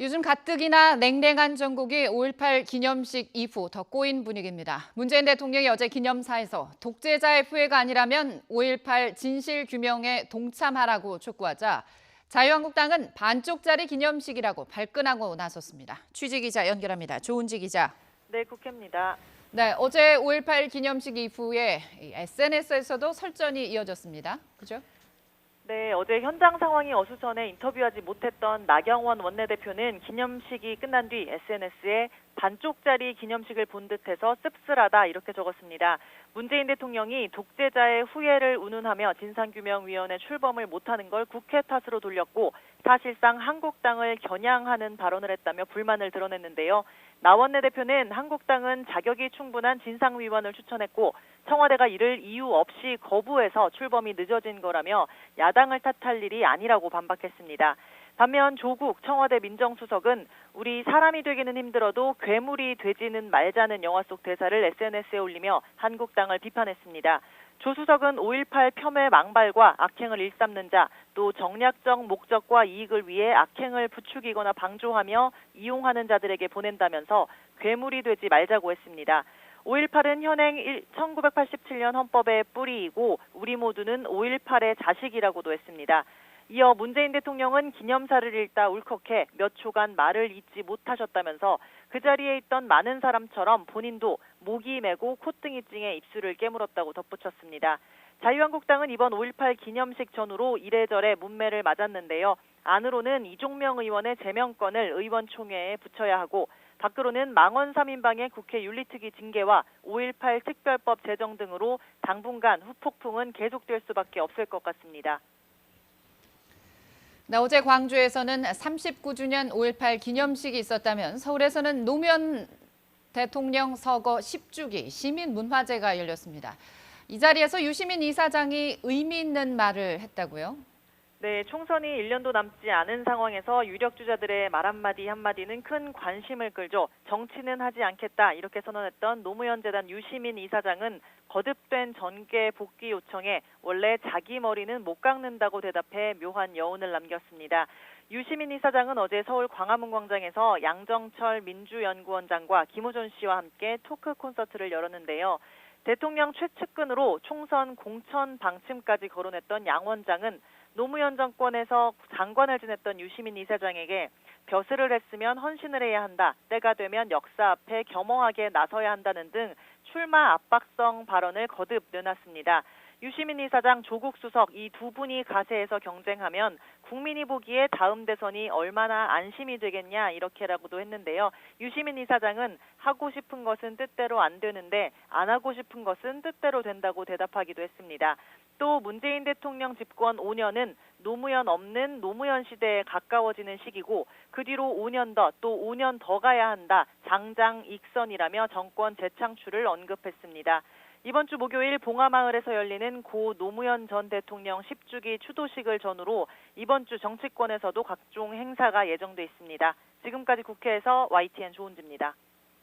요즘 가뜩이나 냉랭한 전국이 5.18 기념식 이후 더 꼬인 분위기입니다. 문재인 대통령이 어제 기념사에서 독재자의 후예가 아니라면 5.18 진실 규명에 동참하라고 촉구하자 자유한국당은 반쪽짜리 기념식이라고 발끈하고 나섰습니다. 취재기자 연결합니다. 조은지 기자. 네, 국회입니다. 네, 어제 5.18 기념식 이후에 SNS에서도 설전이 이어졌습니다. 그죠? 네, 어제 현장 상황이 어수선해 인터뷰하지 못했던 나경원 원내대표는 기념식이 끝난 뒤 SNS에 반쪽짜리 기념식을 본 듯해서 씁쓸하다 이렇게 적었습니다. 문재인 대통령이 독재자의 후예를 운운하며 진상규명위원회 출범을 못하는 걸 국회 탓으로 돌렸고 사실상 한국당을 겨냥하는 발언을 했다며 불만을 드러냈는데요. 나 원내대표는 한국당은 자격이 충분한 진상위원을 추천했고 청와대가 이를 이유 없이 거부해서 출범이 늦어진 거라며 야당을 탓할 일이 아니라고 반박했습니다. 반면 조국 청와대 민정수석은 우리 사람이 되기는 힘들어도 괴물이 되지는 말자는 영화 속 대사를 SNS에 올리며 한국당을 비판했습니다. 조 수석은 5.18 폄훼 망발과 악행을 일삼는 자, 또 정략적 목적과 이익을 위해 악행을 부추기거나 방조하며 이용하는 자들에게 보낸다면서 괴물이 되지 말자고 했습니다. 5.18은 현행 1987년 헌법의 뿌리이고 우리 모두는 5.18의 자식이라고도 했습니다. 이어 문재인 대통령은 기념사를 읽다 울컥해 몇 초간 말을 잇지 못하셨다면서 그 자리에 있던 많은 사람처럼 본인도 목이 메고 콧등이 찡해 입술을 깨물었다고 덧붙였습니다. 자유한국당은 이번 5.18 기념식 전후로 이래저래 문매를 맞았는데요. 안으로는 이종명 의원의 제명권을 의원총회에 붙여야 하고 밖으로는 망원 3인방의 국회 윤리특위 징계와 5.18 특별법 제정 등으로 당분간 후폭풍은 계속될 수밖에 없을 것 같습니다. 네, 어제 광주에서는 39주년 5.18 기념식이 있었다면 서울에서는 노무현 대통령 서거 10주기 시민문화제가 열렸습니다. 이 자리에서 유시민 이사장이 의미 있는 말을 했다고요? 네, 총선이 1년도 남지 않은 상황에서 유력 주자들의 말 한마디는 큰 관심을 끌죠. 정치는 하지 않겠다 이렇게 선언했던 노무현 재단 유시민 이사장은 거듭된 전개 복귀 요청에 원래 자기 머리는 못 깎는다고 대답해 묘한 여운을 남겼습니다. 유시민 이사장은 어제 서울 광화문 광장에서 양정철 민주연구원장과 김호준 씨와 함께 토크 콘서트를 열었는데요. 대통령 최측근으로 총선 공천 방침까지 거론했던 양 원장은 노무현 정권에서 장관을 지냈던 유시민 이사장에게 벼슬을 했으면 헌신을 해야 한다. 때가 되면 역사 앞에 겸허하게 나서야 한다는 등 출마 압박성 발언을 거듭 내놨습니다. 유시민 이사장, 조국 수석 이 두 분이 가세에서 경쟁하면 국민이 보기에 다음 대선이 얼마나 안심이 되겠냐 이렇게라고도 했는데요. 유시민 이사장은 하고 싶은 것은 뜻대로 안 되는데 안 하고 싶은 것은 뜻대로 된다고 대답하기도 했습니다. 또 문재인 대통령 집권 5년은 노무현 없는 노무현 시대에 가까워지는 시기고 그 뒤로 5년 더 또 5년 더 가야 한다. 장장익선이라며 정권 재창출을 언급했습니다. 이번 주 목요일 봉하마을에서 열리는 고 노무현 전 대통령 10주기 추도식을 전후로 이번 주 정치권에서도 각종 행사가 예정돼 있습니다. 지금까지 국회에서 YTN 조은지입니다.